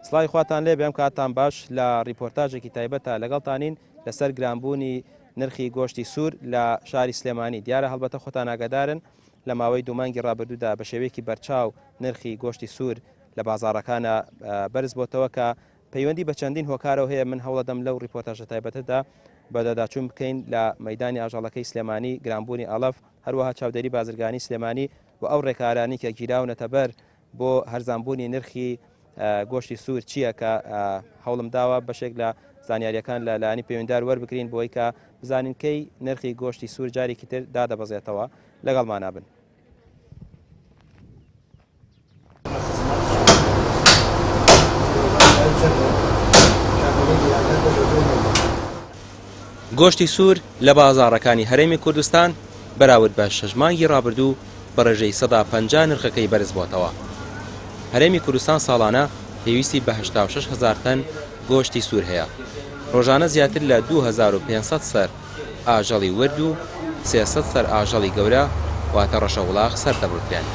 سڵای خواتان لێ بێم کاتان باش لە ریپۆرتاژێکی تایبەتە لەگەڵتانین لەسەر گرانبوونی نرخی گۆشتی سوور لە شاری سلێمانی. دیارە هەڵبەتە خۆتان ئاگادارن لە ماوەی دوومانگی ڕابردوودا بە شێوەیەکی بەرچاو نرخی گۆشتی سوور لە بازاڕەکانە بەرز بۆتەوە کە پەیوەندی بە چەندین هۆکارەوە هەیە. من هەوڵەدەم لەو ریپۆرتاژە تایبەتەدا بەدەداچوون بکەین لە مەیدانی ئاژەڵەکەی سلێمانی گرانبوونی ئەڵەف، هەروەها چاودێری بازرگانی سلێمانی و ئەو ڕێکارانی کە گیراونەتە بەر بۆ هەرزانبوونی نرخی گۆشتی سوور چییە کە هەوڵم داوە بەشێک لە زانیاریەکان لە لایەنی پەیوەنددار وەربگرین بۆی کە بزانین کەی نرخی گۆشتی سوور جارێکی تر دادەبەزێتەوە. لەگەڵمان بن. گۆشتی سوور لە بازاڕەکانی هەرێمی کوردستان بەراورد بە 6 مانگی ڕابردوو بە ڕێژەی 150 نرخەکەی بەرز بۆتەوە. هەرێمی کوردستان ساڵانە پێویستی بە 86,000 تەن گۆشتی سوور هەیە. ڕۆژانە زیاتر لە 2500 سەر ئاژەڵی ورد و 300 سەر ئاژەڵی گەورە واتە ڕەشە وڵاغ سەر دەبڕکرێن.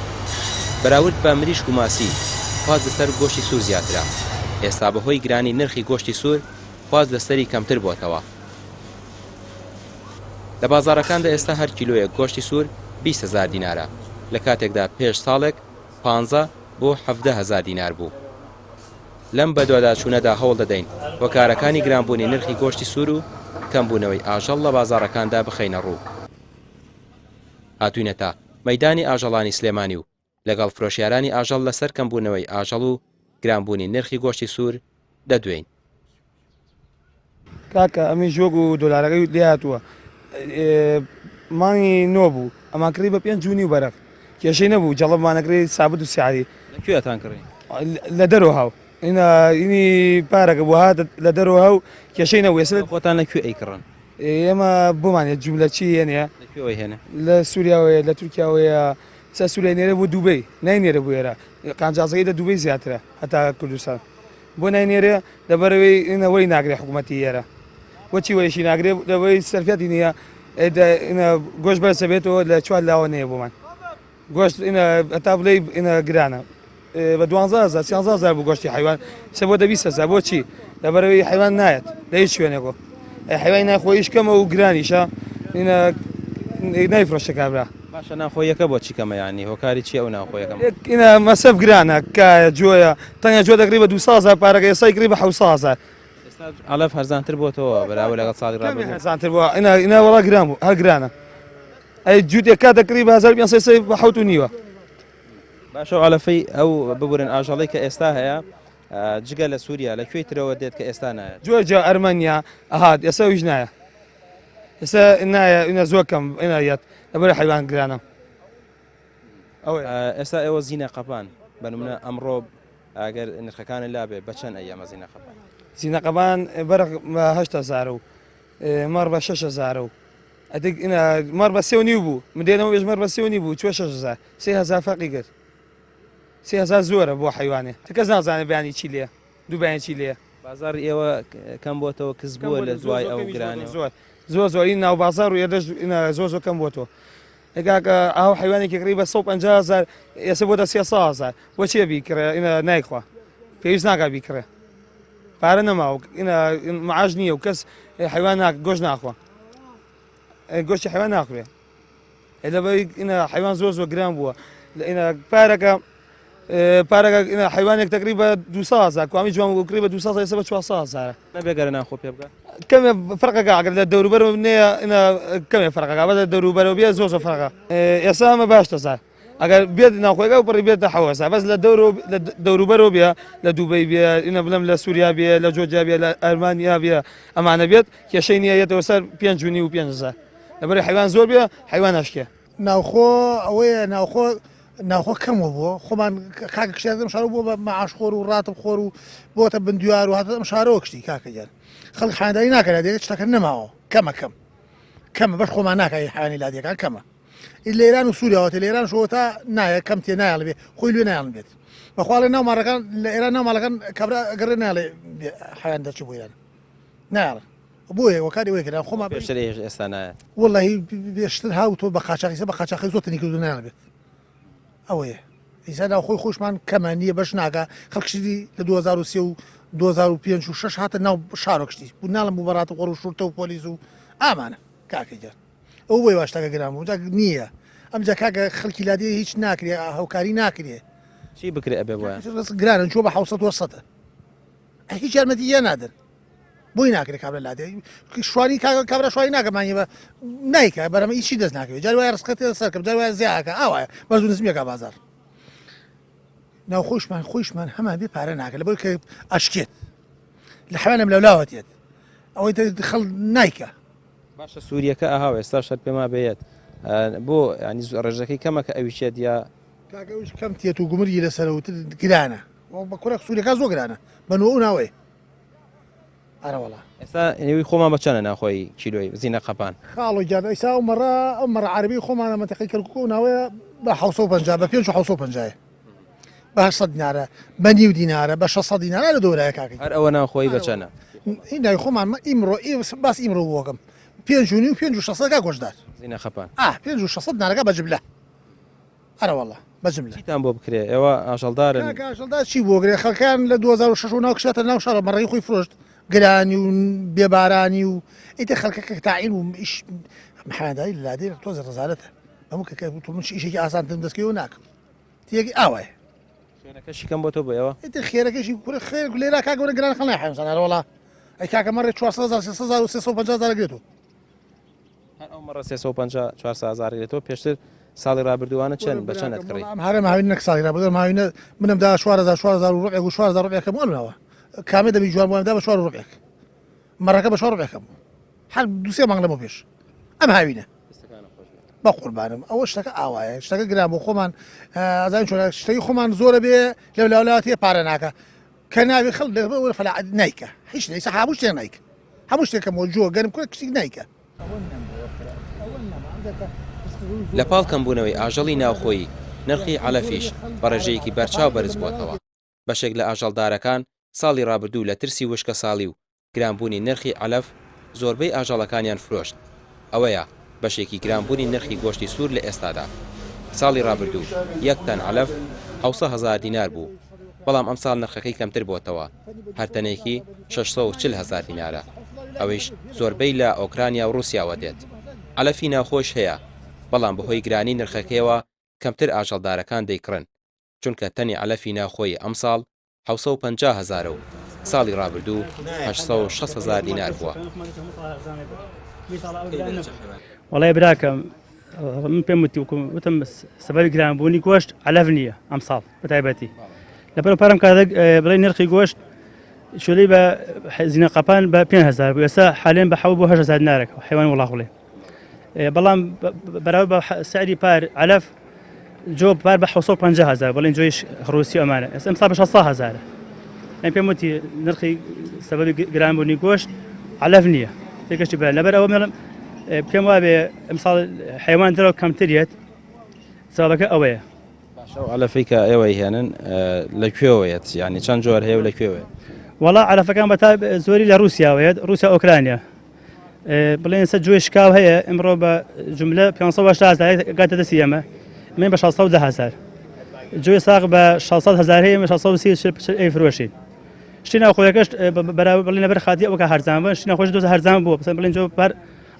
بەراورد بە مریشک و ماسی خواز لەسەر گۆشتی سوور زیاترە. ئێستا بەهۆی گرانی نرخی گۆشتی سوور خواز لەسەری کەمتر بۆتەوە. لە بازاڕەکاندا ئێستا هەر کیلۆیەک گۆشتی سوور 20,000 دینارە، لە کاتێکدا پێش ساڵێک 15 بۆ 17,000 دینار بوو. لەم بەدواداچوونەدا هەوڵ دەدەین هۆکارەکانی گرانبوونی نرخی گۆشتی سوور و کەمبوونەوەی ئاژەڵ لە بازاڕەکاندا بخەینە ڕوو. هاتوینەتە مەیدانی ئاژەڵانی سلێمانی و لەگەڵ فرۆشیارانی ئاژەڵ لەسەر کەمبوونەوەی ئاژەڵ و گرانبوونی نرخی گۆشتی سوور دەدوێین. کاکە ئەمی ژۆگ و دۆلارەکەی لێ هاتووە مانگی نۆ بوو، ئەمان کڕی بە 5.5 بەرەق، کێشەی نەبوو، جەڵەبمانەکڕی سابت و سیعری. لەکوێتان کڕین؟ لە دەرەوە هاو ئینی پارەکە بۆ هاتە لە دەرەوە هاو کێشەی نەبوو. ئێستا خۆتان لەکوێ ئەیکڕن؟ ئێمە بۆمانێت جوولەچی هێنەیە لەکوێوەی هێنە؟ لە سووریاوەیە لە تورکیاوەیە سە سووریا نێرە بۆ دووبەی ناینێرە بۆ ئێرە قانجازەکەی لە دووبەی زیاترە هەتا کوردستان بۆ ناینێرە لەبەرەوەی ئینەوەی ناگرێ حکوومەتی ئێرە وەچی وەیشی ناگرێ دەبەی سەرفەتی نییە گۆشت بەرسە بێتەوە لە چوار لاوە نەیە بۆمان گۆشت هەتا بڵێ گرانە بە 12,000 13,000 بوو گۆشتی حیوان سە بۆ 20,000 بۆچی لەبەرەوەی حیوان نایەت لە هیچ شوێنێکۆ حیوان ناخۆیش کەمە و گرانیشە نایفرۆشە کابرا. باشە ناخۆیەکە بۆ چی کەمە یانی هۆکاری چیە ئەو ناخۆیەکەم؟ مەسەف گرانە کە جۆیە تەنیا جۆ دەکری بە 200,000 پارەکە ئێستا کڕی بە 700,000. ئەڵەف هەرزانتر بۆتەوە بەراورد لەگەڵ ساڵی ڕابردوو هەرزانتر بووە ئینا وەڵا گران بوو هەر گرانە ئەی جووتێک دەکری بە 1500 بە 7.5. باشە ئەڵەفەی ئەو ببورن ئاژەڵی کە ئێستا هەیە جگە لە سووریا لەکوێی ترەوە دێت کە ئێستا نایە؟ جۆرجیا ئەرمەنیا ئەهات ئێستا ویش نایە ئێستا نایە ئینە زۆر کەم ئینایەت لەبەرە حیوان گرانە. ئێستا ئێوە زینە قەپان بەنمونە ئەمڕۆ ئەگەر نرخەکانە لابێ بەچەند ئەیەمە زینە قەپان؟ زینە قەپان بەرق 8,000 و مەڕ بە 6,000 و مەڕ بە 3.5 بوو من دێنەوە بێژ مەڕ بە 3.5 بوو 6,000 3,000 فەقی کرد 3,000 زۆرە بۆ حیوانێ کەس نازانێت بەیانی چی لێە دوو بەیان چی لێە. بازار ئێوە کەم بۆتەوە کەس بووە لە دوای ئەو گرانی زۆر این ناو بازار و ئێرەش زۆر کەم بۆتەوە ئەگاکە ئاو حیوانێکی کڕی بە 150,000 ئێستا بۆتە 300,000 بۆچیە بیکڕێ نایخوا پێویست ناکات بیکڕێ پارە نەماوە معاش نییە و کەس حیوان گۆشت ناخوا گۆشتی حیوان ناخوێ لەبەری حیوان زۆر گران بووە پارەکە حیوانێک تقریب بە 200,000 کوامی جوان کڕی بە 200 ئێستا بە 400,000 نەبێگەرە ناخۆ پێ بگە کەمێ فەرقەکە ئەگەر لە دەوروبەرەوە نەیە کەمێ فەرقەکە بەدە دەوروبەرەوە بێت زۆر فەرقە ئێستا ئەمە باشتەزار ئەگەر بێت ناخۆیەکە و پڕی بێتە 7,000 بەس لە دەوروبەرەوە بێ لە دووبەی بێ ئینە بڵم لە سووریا بێ لە جۆرجیا بێ لە ئەرمانیا بێ ئەمانە بێت کێشەی نییە یێتەوە سەر 5.5 و 5,000 لەبەری حیوان زۆر بێ حیوان هەشکێ ناوخۆ ئەوەیە ناوخۆ کەمەوە بووە خۆمان کاکە کشتێتم شار بووە بە معاش خۆر و ڕاتب خۆر و بۆتە بندیار و هاتەم شارەوە کشتی کاکەگەر خەڵک خاندایی ناکەێت دێت شتەکە نەماوە کەمە بەش خۆمان ناکای حیوانی لادیەکان کەمە لە ئێران و سووریاوەتە لە ئێران شەوە تا نایە کەم تێ نایڵ بێ خۆی لێ نایڵ بێت بەخوا لە ناوماڕەکان لە ئێران ناوماڵەکان کابرا گەڕێ ناڵێ حیوان دەرچی بۆ ئێران ناڵە بۆیە وەکاری وەی کردن خۆمان پێشتر ئێستا نایە وەڵڵاهی بێشتر هاوتۆ بە قاچاقیسە بە قاچاقی زۆر تنی کردو نایڵ بێت ئەوەیە ئیسا ناوخۆی خۆشمان کەمانیە بەش ناکە خەڵکشی لە 2023 و 2005 و 6 هاتە ناو شارۆکشتی بوو ناڵم بوو بەڕات و قڕ و شورتە و پۆلیس و ئامانە کاکەجار ئەو بۆی باشتاکە گرام و نییە ئەمجا کاکە خەڵکی لادێ هیچ ناکرێ هەوکاری ناکرێ چی بکرێ ئەبێ وایە گرانن چۆ بە 600 هیچ یارمەتی نادن بۆی ناکرێت کابرا لادێ شوانی کابرا شوانی ناکەمانی بە نیکە بەرەمە هیچی دەست ناکەوێت جار وایە ڕسقەتێ سەرکەم جار وایە زیاکە ئاوایە بەرز و نزمیەکە بازار ناو خۆشمان هەمان بێ پارە ناکە لە بۆی کە ئەشکێت لە حەوانم لەولاوەتێت ئەوەی خەڵ نیکە باشە سووریەکە ئاها ئێستا شەر پێما بێت بۆ ینی ڕێژەکەی کەمە کە ئەویچێت یا کاکەوش کەم تێت و گومری لەسەرەوتر گرانە بە کوڕە سووریەکە زۆر گرانە بەنەوە و ناوەیە ئەرەوەڵا ئێستا نێوی خۆمان بەچەنە ناخۆی کیلۆی زیینە قەپان خاڵۆ جان ئەیسا ئەو مەڕە عەربی خۆمانە منتەقەی کەرکووک و ناوەیە بە 650 بە 550 بە 800 دینارە بە نیو دینارە بە 600 دینارە لە دۆرایە کاکەی هەر ئەوە ناخۆی بەچەنە هیندای خۆمان ئیمڕۆ باس ئیمڕۆ بۆکەم 5 و 500 گۆشتدار زیینە قەپان 500 دینارەکە بەجملە ئەرەوەڵا بەجملە چیتان بۆ بکرێ ئێوە ئاژەڵدارن ئاژەڵدار چی بۆ گرێ خەڵکان لە 2006 ناو کشاتە ناو شارە مەڕێی خۆی فرۆشت گرانی و بێبارانی و ئیتە خەڵکەکە تاعین و ئیش محەمەدایی لادێ تۆزە ڕزارەتە ئەموو کە من ئیشێکی ئاسانترم دەستکەوە ناکەم تێکی ئاوایە شوێنەکەشی کەم بۆ تۆ بۆ ئێوە ئیتر خێرەکەشی کوڕە خێر لێرا کاگەورە گران خەڵای حەمسانە وڵا ئەی کاکە مەڕێ 400 گرێتەوە هەر ئەو مەڕە 400 گرێتەوە پێشتر ساڵی ڕابردووانە چەند بە چەندت کڕی هەرە ماوین نەک ساڵی ڕابردووە ماوینە منم دا 400 ڕوبێک و 400 ڕوبێکەکەم وەرنەوە کامێ دەبی جوان بۆمدا بە 4 ڕوبێک مەڕەکە بە 4 ڕوبێکەم هەر دووسێ مانگ لەمە پێش ئەم هاوینە بە قوربانم ئەوە شتەکە ئاوایە شتەکە گران بۆ خۆمان ئازان چۆن شتەی خۆمان زۆرە بێ لەو لاولاواتیە پارە ناکە کە ناوی خەڵ لە فەلاعەت نیکە هیچ نەیسە هەموو شتێک نیکە هەموو شتێکەمەوە جووە گەرم کوڕە کشتێک نیکە لە پاڵ کەمبوونەوەی ئاژەڵی ناوخۆیی نرخی علەفیش بە ڕێژەیەکی بەرچاو بەرز بووەتەوە بەشێک لە ئاژەڵدارەکان ساڵی ڕابردوو لە ترسی وشکە ساڵی و گرانبوونی نرخی علەف زۆربەی ئاژەڵەکانیان فرۆشت ئەوەیە بەشێکی گرانبوونی نرخی گۆشتی سوور لە ئێستادا ساڵی ڕابردوو یەک تەن علەف 600,000 دینار بوو بەڵام ئەم ساڵ نرخەکەی کەمتر بۆتەوە هەرتەنێکی 640,000 دینارە ئەوەیش زۆربەی لە ئۆکرانیا و رووسیاوە دێت علەفی ناوخۆش هەیە بەڵام بەهۆی گرانی نرخەکەیەوە کەمتر ئاژەڵدارەکان دەیکڕن چونکە تەنی علەفی ناوخۆی ئەم ساڵ 750,000 و ساڵی ڕابردوو 660,000 دینار بووە. وڵای براکەم من پێم وتم سەبەبی گرانبوونی گۆشت علەف نییە ئەم ساڵ بەتایبەتی لەبەر پارەم کاتێک بڵێ نرخی گۆشت شولەی بە زیینە قەپان بە 5,000 بوو ئێستا حالێن بە 7,000 دینارێکەوە حیوان وڵاغڵێ بەڵام بەراورد بە سعری پار علەف جۆ پار بە 650,000 بەڵێن جۆیش ڕووسی ئەمانە ئێستا ئەم ساڵ بە 600,000 ئەم پێم وتی نرخی سەبەبی گرانبوونی گۆشت علەف نییە تێکەشتی بە لەبەر ئەوە مێڵم پێم وابێ ئەم ساڵ حیوان دەرەوە کەمترێت سەبەکە ئەوەیە علەفەی کە ئێوەی هێنن لەکوێوەیەت ینی چەند جۆر هەیە و لەکوێوێت وڵا علەفەکان بەتا زۆری لە رووسیاوەیەت رووسیا ئۆکرانیا بڵێن سە جوێ شکاو هەیە ئەمڕۆ بە جملە 500,000 گاتە دەستی ئەمە من بە 610,000 جوێ ساغ بە 600,000 هەیە 630 ئەی فرۆشین شتی ناوخۆیەکەش بەراورد بڵێن لەبەر خاتی ئەوە کە هەرزان بن شتی ناخۆش دۆزە هەرزان بووە بەسەر بڵێن جۆ پار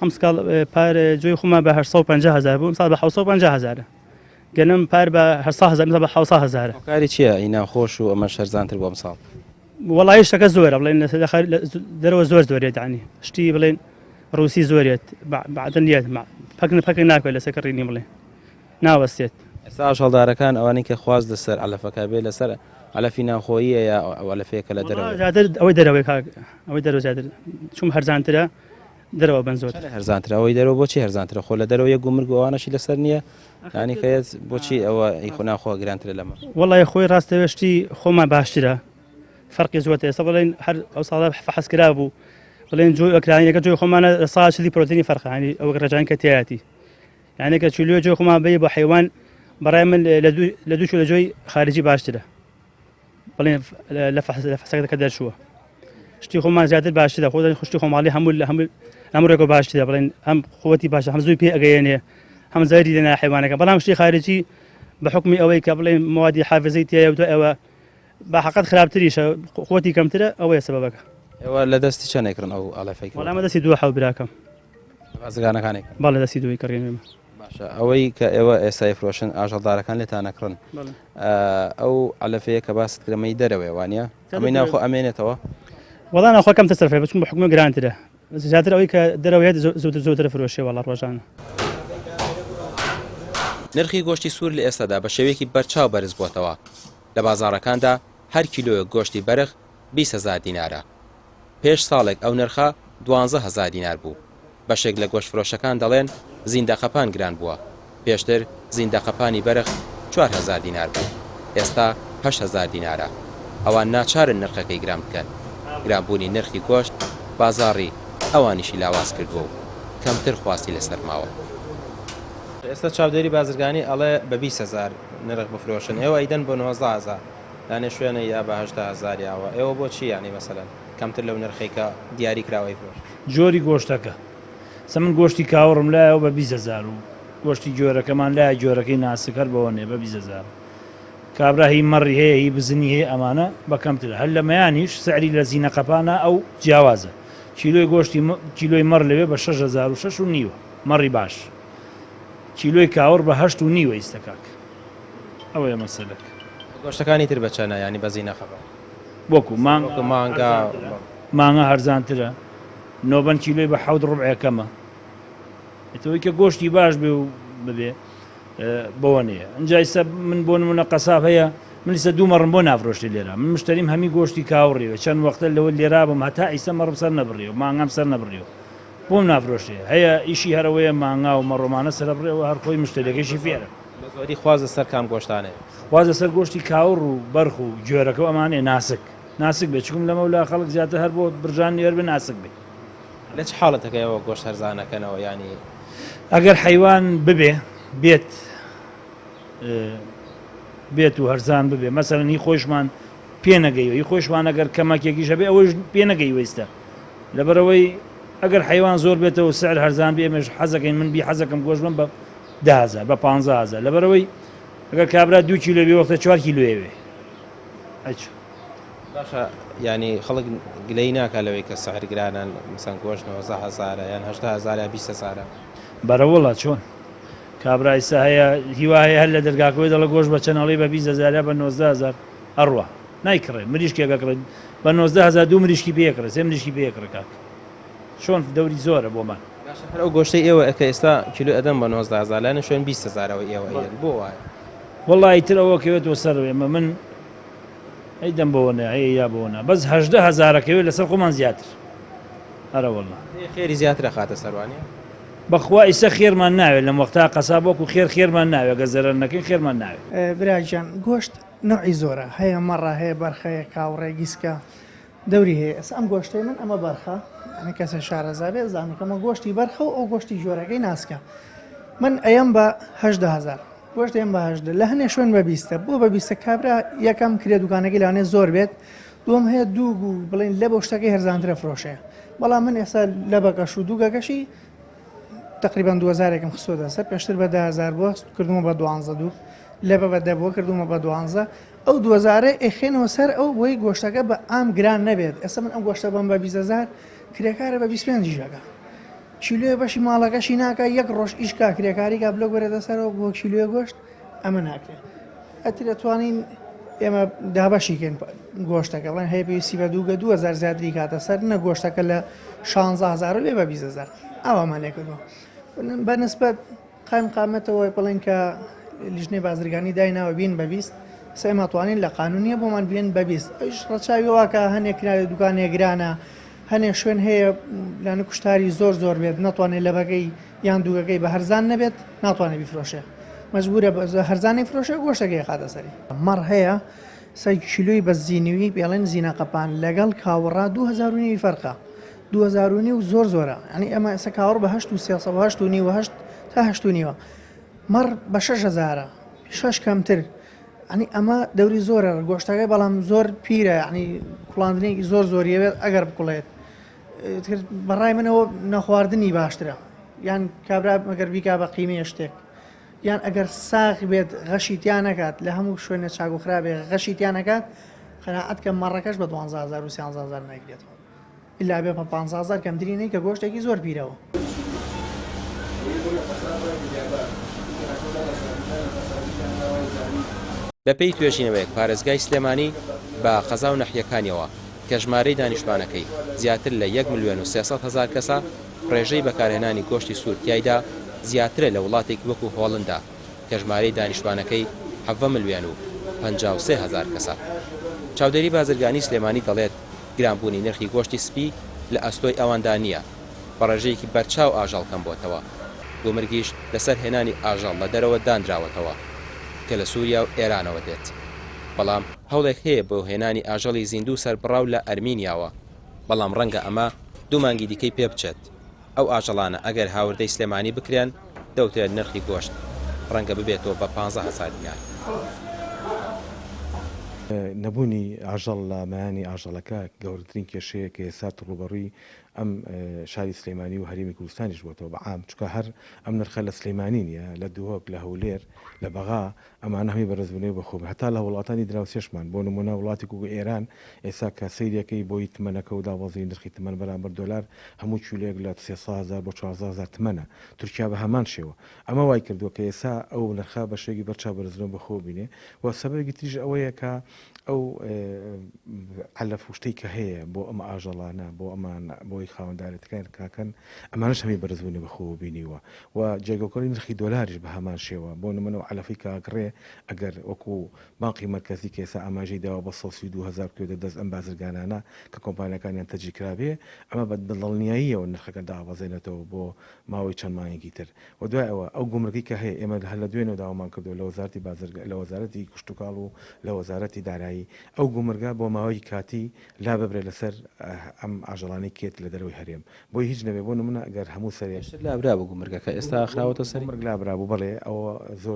ئەم سکاڵ پار جوێی خۆمان بە 850,000 بوو ساڵ بە 750,000 گەنم پار بە 800,000 بە 700,000 کاری چییە ئەی ناخۆش و ئەمە شەرزانتر بۆ ئەم ساڵ وڵی شتەکە زۆرە بڵێن دەرەوە زۆرێت عنی شتی بڵێن ڕووسی زۆرێت بعدنیت پەک ناکوێت لە سەکەڕینی بڵێ ناوەستێت ئێستا ئاژەڵدارەکان ئەوانەی کە خواست لەسەر علەفەکە بێ لەسەر علەفی ناوخۆییە یا علەفەیەکە لە دەرەوە ئەوەی دەرەوەی ئەوەی دەرەوە زیاتر چوم هەرزانترە دەرەوە بن زۆر هەرزانتر ئەوەی دەرەوە بۆچی هەرزانترە خۆ لە دەرەوە یە گومرگووانەشی لەسەر نییە ینی کەیت بۆچی ئەوە ئیخۆ ناخۆ گرانترە لەمە وڵی خۆی ڕاستەوێشتی خۆمان باشترە فەرقی زۆرتە ئێستا بڵێن هەر ئەو ساڵ حەسکرا بوو بڵێن جۆی ئۆکرانیەکە جۆی خۆمانە ساڵی پرۆتینی فەرقانی ئەوە ڕێژان کە تایەتی یعنی کە چولۆ جۆی خۆمان بێ بۆ حیوان بەڕای من لە دوو لە جۆی خارجی باشترە بڵێن لە فەسەکە دەرچووە شتی خۆمان زیاتر باشترە خۆ خوشتی خۆماڵی هەموو ڕێکۆ باشترە بڵێن ئەم قووەتی باشە هەم زووی پێ ئەگەیەنێ هەم زاری دێنا حیوانەکە بەڵام شتی خارجی بحكم ئەوەی کە بڵێ موادی حافزەی تێیە ئەوە بەحقەت خراپتریشە خۆتی کەمترە ئەوەیە سەبەبەکە. ئێوە لە دەستی چەندێکردن ئەو ئاڵەفەی وەڵامە دەستی دووە حەو براکەم بازرگانەکانی باڵێ دەستی دووی کڕێنێمە. باشە ئەوەی کە ئێوە ئێستا فرۆشن ئاژەڵدارەکان لێتان نەکڕن ئەو ئەلەفەیە کە باست کرەمەی دەرەوەی وانە ئەمەی ناخۆ ئەمێنێتەوە وەڵام ناخۆ کەم تەسەرفێ بچون بە حکومە گرانترە زیاتر ئەوەی کە دەرەوەیە زووتر فرۆشێ وەڵا ڕۆژانە. نرخی گۆشتی سوور لە ئێستادا بە شێوەیەکی بەرچاو بەرز بووتەوە لە بازاڕەکاندا هەر کیلۆیە گۆشتی بەرخ 20,000 دینارە. پێش ساڵێک ئەو نرخە 12,000 دینار بوو. بەشێک لە گۆشتفرۆشەکان دەڵێن زیندەقەپان گران بووە. پێشتر زیندەقەپانی بەرخ 4,000 دینار بوو. ئێستا 8,000 دینارە. ئەوان ناچارن نرخەکەی گران بکەن. گرانبوونی نرخی گۆشت بازاڕی ئەوانیشی لاواز کردووە و کەمتر خواستی لەسەر ماوە. ئێستا چاودێری بازرگانی ئەڵێ بە 20,000 نرخ بفرۆشن ئێوە ئەیدەن بۆ 19,000 لانێ شوێنە یا بە 8,000 یاوە ئێوە بۆچی یانی مەسەلەن کەمتر لەو نرخێکە دیاری کراوەی فرۆش جۆری گۆشتەکە سە من گۆشتی کاوەڕم لایەوە بە 20,000 و گۆشتی جۆرەکەمان لای جۆرەکەی ناسکەر بەوە نێ بە 20,000 کابرا هی مەڕی هەیە هی بزنی هەیە ئەمانە بە کەمترە هەر لە مەیانیش سعری لە زیینەقەپانە ئەو جیاوازە کیلۆی گۆشتی کیلۆی مەڕ لەوێ بە 6,600 مەڕی باش کیلۆی کاوەڕ بە 8,500 ئیستەکاک ئەوەیە مەسەلەک. گۆشتەکانی تر بەچەنە ینی بە زیینەقەپە وەکو مانگە هەرزانترە نۆبەن کیلۆی بە 7 ڕوبعەکەمە ئەوەی کە گۆشتی باش بێ و ببێ بەوە نیە ئەنجایسە من بۆ نمونە قەساب هەیە من لسە 2 مەڕم بۆ نافرۆشتی لێرە من مشتریم هەمی گۆشتی کاوڕێەوە چەند وەختە لەوە لێرا بم هەتا ئیسە مەڕم سەر نەبڕێەوە مانگام سەر نەبڕێەوە بۆم نافرۆشتێ هەیە ئیشی هەرەوەیە مانگا و مەڕۆمانە سەر بڕێەوە هەر خۆی مشتێکەکەشی فێرە زۆری خوازە سەر کام گۆشتانێ خوازە سەر گۆشتی کاوڕ و بەرخ و جۆرەکە ئەمانێ ناسک بێ چکم لەمە ولا خەڵک زیاتر هەر بۆ برژان نێر بێ ناسک بێ لە چ حاڵەتەکەیەوە گۆشت هەرزانەکەنەوە ینی ئەگەر حیوان ببێ بێت و هەرزان ببێ مەسەرەن هی خۆشمان پێ نەگەیەوە هی خۆشمان ئەگەر کەمەکێکیش هەبێ ئەوەش پێ نەگەی وێستە لەبەرەوەی ئەگەر حیوان زۆر بێتەوە سعر هەرزان بێ ئێمەش حەزەکەین من بی حەزەکەم گۆشت بم بە 10,000 بە 15,000 لەبەرەوەی ئەگەر کابرا 2 کیلۆ بێ وەختە 4 کیلۆیەوێ باشە ینی خەڵک گلەی ناکە لەوەی کە سەعر گرانن مەسەن گۆشت 19,000 یان 8,000 یا 20,000 بەرەوەڵە چۆن کابرا ئیسا هەیە هیوایە هەر لە دەرگاکەوەی دەڵە گۆشت بە چەنەڵی بە 20,000 بە 19,000 ئەڕوە نایکڕێ مریشکێکەکڕێت بە 19,000 دوو مریشکی پێکڕێ سێ مریشکی پێکڕێ کاک چۆن دەوری زۆرە بۆمان ئەو گۆشتەی ئێوە ئەکە ئێستا کیلو ئەدەم بە 19,000 لانە شوێن 20,000ەوە ئێوە بۆ وایە وەڵی تر ئەوە کەوێتەوە سەرێمە من ئەیدەم بۆنە یا بۆنە بەس 18,000ەکەوێت لەسەر خۆمان زیاتر هەرە وەڵا خێری زیاترە خاتە سەروانە بەخوا ئیسە خێرمان ناوێت لەم وەختا قەسابۆکو خێرمان ناوێت گە زەرەر نەکەین خێرمان ناوێت براجان گۆشت نوعی زۆرە هەیە مەڕە هەیە بەرخەیە کاوڕێ گیسکە دەوری هەیە ئەس ئەم گۆشتەی من ئەمە بەرخە ئەمە کەسە شارەزابێ زانیکەمە گۆشتی بەرخە و ئەو گۆشتی جۆرەکەی ناسکە من ئەم بە 18,000 گۆشت ئەم بە 18 لە هەنێ شوێن بە 20 بۆ بە 20 کابرا یەکەم کرێ دوکانەکەی لەوانێ زۆر بێت دوم هەیە دوو بوو بڵین لە بۆ شتەکەی هەرزانترە فرۆشەیە بەڵام من ئێستا لە بەکەش و دووگەکەشی تقریبا 2,000ێکم خستۆدا سەر پێشتر بە 10,000 بۆ کردومە بە 12 لە بە بەدە بۆ کردومە بە 12 ئەو 2,000 ئەخێنەوە سەر ئەو بۆی گۆشتەکە بە ئام گران نەبێت ئێستا من ئەم گۆشتە بم بە 20,000 کرێکارە بە 25ژەکە کیلۆ بەشی ماڵەکەشی ناکە یەک ڕۆژ ئیشکا کرێکاریکە بلۆ گوێرە دەسەرەوە بۆ کیلۆ گۆشت ئەمە ناکرێت ئەتی دەتوانین ئێمە دابەشیکەین گۆشتەکە بڵێن هەیە پێویستی بە 2,000 زیاتری کاتە سەر نە گۆشتەکە لە 16,000 بێ بە 20,000 ئەوەمان لێ کردووە بەنسبەت قامەتەوەی بڵێن کە لیژنەی بازرگانی دایناوە بین بە 20 سەماتوانین لە قانونیە بۆمان بێن بە 20 ئەوش ڕەچاویەوەکە هەنێک ناوێت دوکانێ گرانە هەنێ شوێن هەیە لانە کوشتاری زۆر بێت ناتوانێت لە بەگەی یان دووگەکەی بە هەرزان نەبێت ناتوانێت بیفرۆشێ مەجبورە هەرزانی فرۆشە گۆشتەکەی خاتە سەری مەڕ هەیە سەی کیلۆی بە زیینوی پێڵێن زیینەقەپان لەگەڵ کاوەڕا 2,000 فەرقە 2,000 زۆرە ینی ئەمە ئێستا کاوەڕ بە 8,8 تا 8,5 مەڕ بە 6,000 6 کەمتر ئەنی ئەمە دەوری زۆرە گۆشتەکەی بەڵام زۆر پیرە ینی کوڵاندنێکی زۆریەوێت ئەگەر بکوڵێت بەڕای منەوە نەخواردنی باشترە یان کابرا مەگەر بیکا بە قیمەیە شتێک یان ئەگەر ساغ بێت غەشیتیان نەکات لە هەموو شوێنە چاگوخرابێ غەشیتیان نەکات خەناعەت کە مەڕەکەش بە 12,000 و 13,000 ناگرێتەوە ئللا بێ بە 15,000 کەمترینەی کە گۆشتێکی زۆر پیرەوە. بەپێی توێژینەوەیەک پارێزگای سلێمانی بە قەزا و نەحیەکانیەوە کە ژمارەی دانیشتوانەکەی زیاتر لە 1,300,000 کەسە ڕێژەی بەکارهێنانی گۆشتی سوور تایدا زیاترە لە وڵاتێکی وەکو هۆڵندا کە ژمارەی دانیشتوانەکەی 7,053,000 کەسە. چاودێری بازرگانی سلێمانی دەڵێت گرانبوونی نرخی گۆشتی سپی لە ئەستۆی ئەواندا نییە بە ڕێژەیەکی بەرچاو ئاژەڵ کەم بۆتەوە. گومرگیش لەسەر هێنانی ئاژەڵ لە دەرەوە دانراوەتەوە کە لە سووریا و ئێرانەوە دێت. بەڵام هەوڵێک هەیە بۆ هێنانی ئاژەڵی زیندوو سەربڕاو لە ئەرمینیاوە، بەڵام ڕەنگە ئەمە دوو مانگی دیکەی پێ بچێت. ئەو ئاژەڵانە ئەگەر هاوردەی سلێمانی بکرێن دەوترێت نرخی گۆشت ڕەنگە ببێتەوە بە 15,000 دینار. نەبوونی ئاژەڵ لە مایانی ئاژەڵەکە گەورەترین کێشەیە کە ئێستا ڕوبەڕووی ئەم شاری سلێمانی و هەرێمی کوردستانیش بۆتەوە بەعام چکە هەر ئەم نرخە لە سلێمانی نیە لە دووهۆک لە هەولێر لە بەغا ئەمانە هەمی بەرزبوونەوە بەخۆم هەتا لە وڵاتانی دراوسێشمان بۆ نمونە وڵاتی و ئێران ئێستا کە سەیرەکەی بۆی تمەنەکە و داوازی نرخی تمەن بەرامبەر دۆلار هەموو چولێک لە 300,000 بۆ 14,000 تمەنە. تورکیا بە هەمان شێوە ئەمە وای کردووە کە ئێستا ئەو نرخا بەشێکی بەرچاو بەرزبوون بەخۆ بینێ و سەبەبێکی تریش ئەوەیە کە ئەو علەف شتەی کە هەیە بۆ ئەمە ئاژەڵانە بۆ ئەمان بۆی خاوەنددارێتەکان کاکەن ئەمانش هەمی بەرزبوونی بەخۆ بینیوە و جێگەکۆری نرخی دۆلاریش بە هەمان شێوە بۆ نمونە و علەفی کاگڕێ ئەگەر وەکو بانقی مرکزی کە ئێستا ئاماژەی داوە بە 132,000 دەست ئەم بازرگانانە کە کۆمپانیەکانیان تەجیکرابێ ئەمە بە دڵنیاییەوە نرخەکە داوازێنێتەوە بۆ ماوەی چەند مانگی تر و دوایەوە ئەو گومرگی کە هەیە ئێمە هەر لە دوێنەوە داوامان کردو لە وەزارەتی لە وەزارەتی کشتتوکاڵ و لە وەزارەتی دارایی ئەو گومرگا بۆ ماوەی کاتی لا ببرێت لەسەر ئەم ئاژەڵانی کێت لە دەروی هەرێم بۆی هیچ نەبێ بۆ نمونە ئەگەر هەموو سەرێش لابرا بوو گومرگەکە ئێستا خراوەتە سەر مرگ لابرا بوو بڵێ ئەوە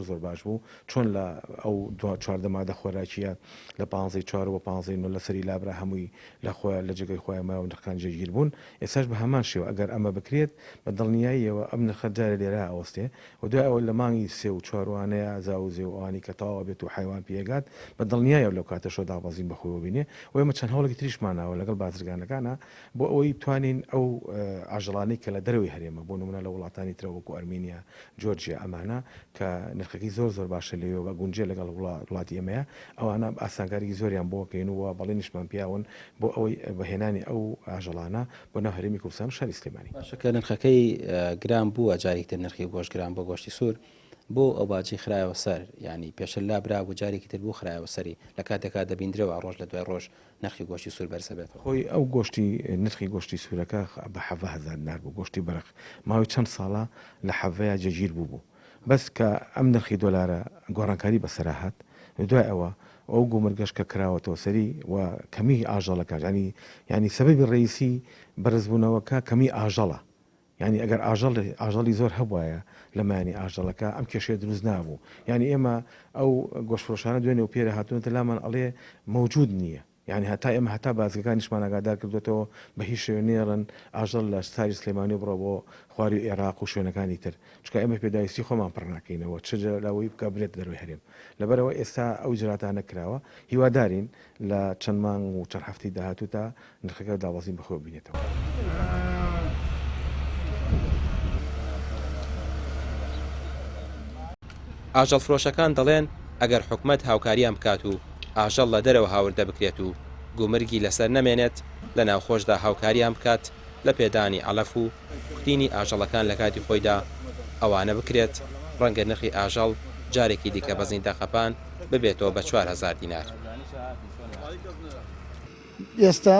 زۆر باش بوو چۆن لە ئەو چواردە مادە خۆراکیە لە 15 و 15 لە سەری لابرا هەمووی لە خۆیان لە جگەی خۆیان ماوە نرخان جێگیر بوون ئێساش بە هەمان شێوە ئەگەر ئەمە بکرێت بە دڵنیاییەوە ئەم نرخەجارە لێرە ئەوەستێ و دوای ئەوە لە مانگی 3 و 4وانەیە زاوزێوانی کە تاوا بێت و حیوان پێگات بە دڵنیایە لەو کاتەشۆ دابازین بەخۆیەوە بینێ و ئێمە چەند هەوڵێکی تریشماناوە لەگەڵ بازرگانەکانە بۆ ئەوەی بتوانین ئەو ئاژەڵانەی کە لە دەروی هەرێمە بۆ نمونە لە وڵاتانی ترە وەکو ئەرمینیا جۆرجیا ئەمانە کە نرخەکەی زۆر باشە لێەوە بە گونجێ لەگەڵ وڵاتی ئێمەیە ئەوانە ئاسانکاری زۆریان بۆکەین و بەڵێنیشمان پیاون بۆ ئەوەی بەهێنانی ئەو ئاژەڵانە بۆ ناو هەرێمی کوردستان و شاری سلێمانی. باشەکە نرخەکەی گران بووە جارێکتر نرخی گۆشت گران بۆ گۆشتی سوور بۆ ئەو باجی خرایەوە سەر ینی پێشە لابرا و جارێکی تر بوو خرایەوە سەری لە کاتێکا دەبیندرەوە ڕۆژ لە دوای ڕۆژ نرخی گۆشتی سوور بەرزە بێتەوە. خۆی ئەو گۆشتی نرخی گۆشتی سوورەکە بە 7,000 دینار بوو گۆشتی بەرق ماوەی چەند ساڵە لە حەڤەیە جەگیر بوو بەس کە ئەم نرخی دۆلارە گۆڕانکاری بەسەراهات دوای ئەوە ئەو گومرگەش کە کراوەتەوە سەری و کەمی ئاژەڵەکە ینی سەبەبی ڕئیسی بەرزبوونەوەکە کەمی ئاژەڵە ینی ئەگەر ئاژەڵی زۆر هەبوایە لە مانی ئاژەڵەکە ئەم کێشەیە دروست نابوو ینی ئێمە ئەو گۆشتفرۆشانە دوێنێ و پێرە هاتوونەتە لامان ئەڵێ موجود نییە ینی هەتا ئێمە هەتا بازگەکانیشمان ئاگادار کردوێتەوە بە هیچ شێوە نێڕن ئاژەڵ لە ساری سلێمانی بڕۆ بۆ خواری عێراق و شوێنەکانی تر چکە ئێمە پێداویستی خۆمان پڕ ناکەینەوە چجە لەوەی بکە برێت دەروی هەرێم لەبەرەوە ئێستا ئەو جراتانە کراوە هیوادارین لە چەند مانگ و چەند هەفتەی داهاتوو تا نرخەکە داوازین بەخۆ بینێتەوە. ئاژەڵ فرۆشەکان دەڵێن ئەگەر حکومەت هاوکاریان بکات و ئاژەڵ لە دەرەوە هاوردە بکرێت و گومرگی لەسەر نەمێنێت لە ناوخۆشدا هاوکاریان بکات لە پێدانی عەلەف و کوتینی ئاژەڵەکان لە کاتی خۆیدا ئەوانە بکرێت ڕەنگە نرخی ئاژەڵ جارێکی دیکە بە زیندەخەپان ببێتەوە بە 4,000 دینار. ئێستا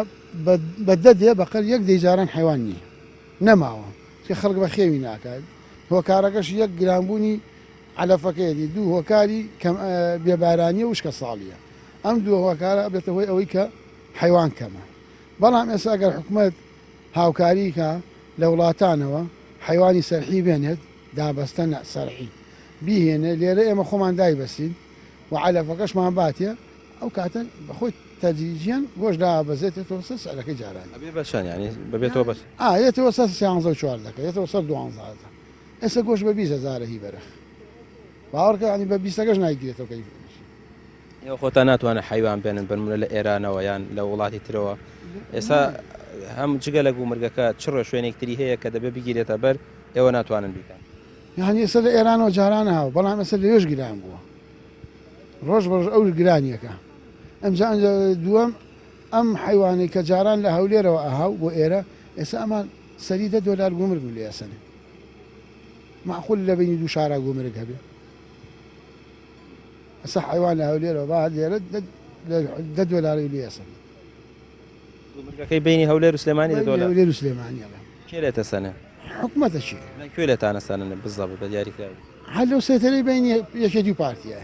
بەدەدێ بەقەر یەک دەیجاران حیوان نییە نەماوە کە خەڵک بە خێوی ناکات هۆکارەکەش یەک گرانبوونی علەفەکەیەتی دوو هۆکاری بێبارانی و وشکە ساڵیە ئەم دوو هۆکارە بێتە هۆی ئەوەی کە حیوان کەمە بەڵام ئێستا ئەگەر حکومەت هاوکاری کە لە وڵاتانەوە حیوانی سەرحی بێنێت دابەستە سەرحی بیهێنێ لێرە ئێمە خۆمان دایبەسین و علەفەکەشمان باتێ ئەو کاتە بەخۆی تەدریجیان گۆشت دابەزێتێتەوە سەر سەرەکەی جارانی بەشان ینی ببێتەوە بەس یێتەوە سەر 13 و 14 دەکە یێتەوە سەر 12 ئێستا گۆشت بە 20,000 هی بەرەخ باوەڕکە ینی بە 20ەکەش نایگرێتەوە کەیف ئێوە خۆتان ناتوانە حیوان بێنن بنمونە لە ئێرانەوە یان لە وڵاتی ترەوە ئێستا هەم جگە لە گومرگەکە چڕە شوێنێکتری هەیە کە دەبێ بگیرێتە بەر ئێوە ناتوانن بیکەن یعنی ئێستا لە ئێرانەوە جارانە هاو بەڵام ئێستا لەوێش گران بووە ڕۆژ بەڕۆژ ئەو گرانیەکە ئەمجا دووەم ئەم حیوانەی کە جاران لە هەولێرەوە ئاهاو بۆ ئێرە ئێستا ئەمان سەری $10 گومرگ لێ ئەسەنێ معقول لە بینی دوو شارە گومرگ هەبێ ئەسا حیوان لە هەولێرەوە با لێرە $10 لێ ئەسەن گومرگەکەی بینی هەولێر و سلێمانی $10 هەولێر و سلێمانیەڵە کێ لێتە سەنە حکومەتە چی کوێ لێتانە سەنن بزەبە بە دیاریکراوی هەر لەو سێتەرەی بینی یەکێتی و پارتیە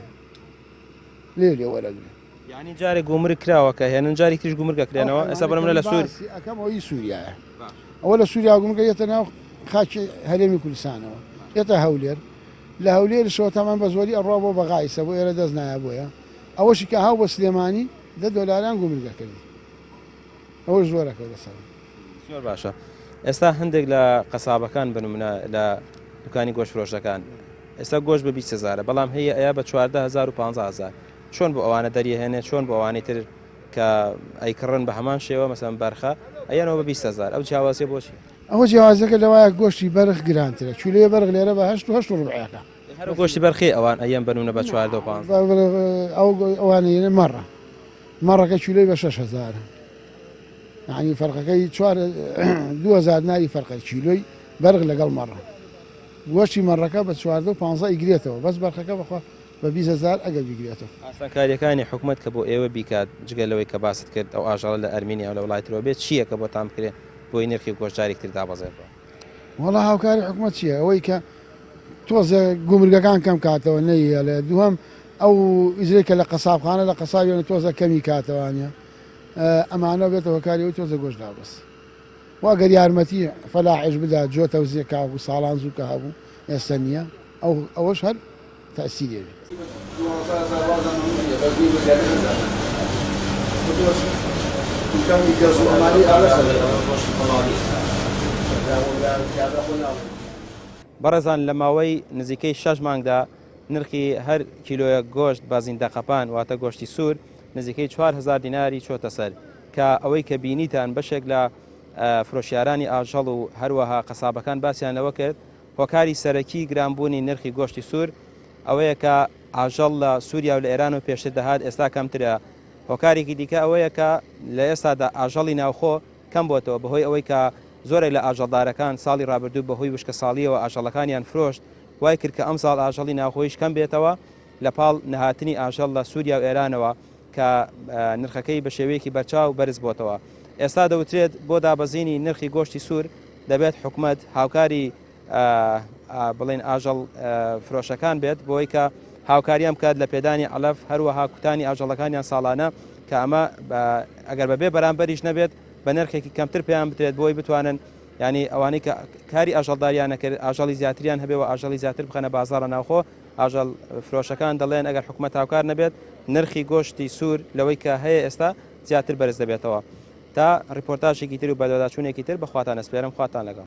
لێ وەرەگرێ یعنی جارێک گومرگ کراوە کە هێنن جاری تریش گومرگە کرێنەوە ئێستا بەرەمە لە سوور ئەەکەمەوەی سووریایە ئەوە لە سووریا گومرگە یەتە ناو خاکی هەرێمی کوردستانەوە یەتە هەولێر لە هەولێر شەوە تامان بە زۆری ئەڕوا بۆ بەغایسە بۆ ئێرە دەست نایە بۆیە ئەوەشی کە هاو بە سلێمانی $10 گومرگەکەی ئەوە زۆرەکە لەسەر زۆر باشە ئێستا هەندێک لە قەسابەکان بنمونە لە دوکانی گۆشتفرۆشەکان ئێستا گۆشت بە 20,000 بەڵام هەیە ئەیە بە 14,000 و 15,000 چۆن بۆ ئەوانە دەریهێنێت چۆن بۆ ئەوانەی تر کە ئەیکڕن بە هەمان شێوە مەسەن بەرخە ئەیەنەوە بە 20,000 ئەو جیاوازیە بۆچی ئەوە جیاوازەکە لەوایە گۆشتی بەرخ گرانترە چولەیە بەرغ لێرە بە 8 ڕبعەکە هەر گۆشتی بەرخی ئەوان ئەیەن بنونە بە 14 و 15 ئەوانەیە مەڕەکە چولەی بە 6,000 يعني فەرقەکەی 2,000 ناری فەرقە چیلۆی بەرغ لەگەڵ مەڕە گۆشتی مەڕەکە بە 14 و 15 ئیگرێتەوە بەس بەرخەکە بەخوا بە 20,000 ئەگەر بیگرێتەوە ئاسانکاریەکانی حکوومەت کە بۆ ئێوە بیکات جگەلەوەی کە باست کرد ئەو ئاژەڵە لە ئەرمینیا و لە وڵاتیەوە بێت چییە کە بۆ تام بکرێت بۆی نرخی گۆشتارێکتر دابەزێتەوە وەڵا هاوکاری حکوومەت چییە ئەوەی کە تۆزە گومرگەکان کەم کاتەوە نەیە لە دووەم ئەو ئیزرێکە لە قەسابخانە لە قەسابیانە تۆزە کەمی کاتەوانە ئەمانە بێتەوە کاریەوەی تۆزە گۆشت دابەست واگەر یارمەتی فەلاحش بدات جۆ تەوزیەکە بوو ساڵان زووکە هەبوو ئێستا نییە ئەوەش هەر تەسیرێوی بەڕێزان لە ماوەی نزیکەی 6 مانگدا نرخی هەر کیلۆیە گۆشت بازیندە قەپان واتە گۆشتی سوور نزیکەی 4,000 دیناری چۆتە سەر کە ئەوەی کە بینیتان بەشێک لە فرۆشیارانی ئاژەڵ و هەروەها قەسابەکان باسییانەوە کرد هۆکاری سەرەکی گرانبوونی نرخی گۆشتی سوور ئەوەیە کە ئاژەڵ لە سووریا و لە ئێران و پێشتر دەهات ئێستا کەمترە هۆکارێکی دیکە ئەوەیە کە لە ئێستادا ئاژەڵی ناوخۆ کەم بۆتەوە بەهۆی ئەوەی کە زۆرێک لە ئاژەڵدارەکان ساڵی ڕابردوو بەهۆی وشکە ساڵیەوە ئاژەڵەکانیان فرۆشت وای کرد کە ئەم ساڵ ئاژەڵی ناوخۆیش کەم بێتەوە لە پاڵ نەهاتنی ئاژەڵ لە سووریا و ئێرانەوە کە نرخەکەی بە شێوەیەکی بەرچاو بەرز بۆتەوە ئێستا دەوترێت بۆ دابەزینی نرخی گۆشتی سوور دەبێت حکوومەت هاوکاری بڵێن ئاژەڵ فرۆشەکان بێت بۆی کە هاوکاریان بکات لە پێدانی عەلەف هەروەها کوتانی ئاژەڵەکانیان ساڵانە کە ئەمە ئەگەر بەبێ بەرامبەریش نەبێت بە نرخێکی کەمتر پێیان بترێت بۆی بتوانن ینی ئەوانەی کە کاری ئاژەڵداریانە کرد ئاژەڵی زیاتریان هەبێەوە ئاژەڵی زیاتر بخەنە بازاڕە ناوخۆ ئاژەڵ فرۆشەکان دەڵێن ئەگەر حکوومەت هاوکار نەبێت نرخی گۆشتی سوور لەوەی کە هەیە ئێستا زیاتر بەرز دەبێتەوە تا ڕیپۆرتاژێکی تر و بەدەداچوونێکی تر بەخواتان ئەسپێرم خواتان لەگەڵ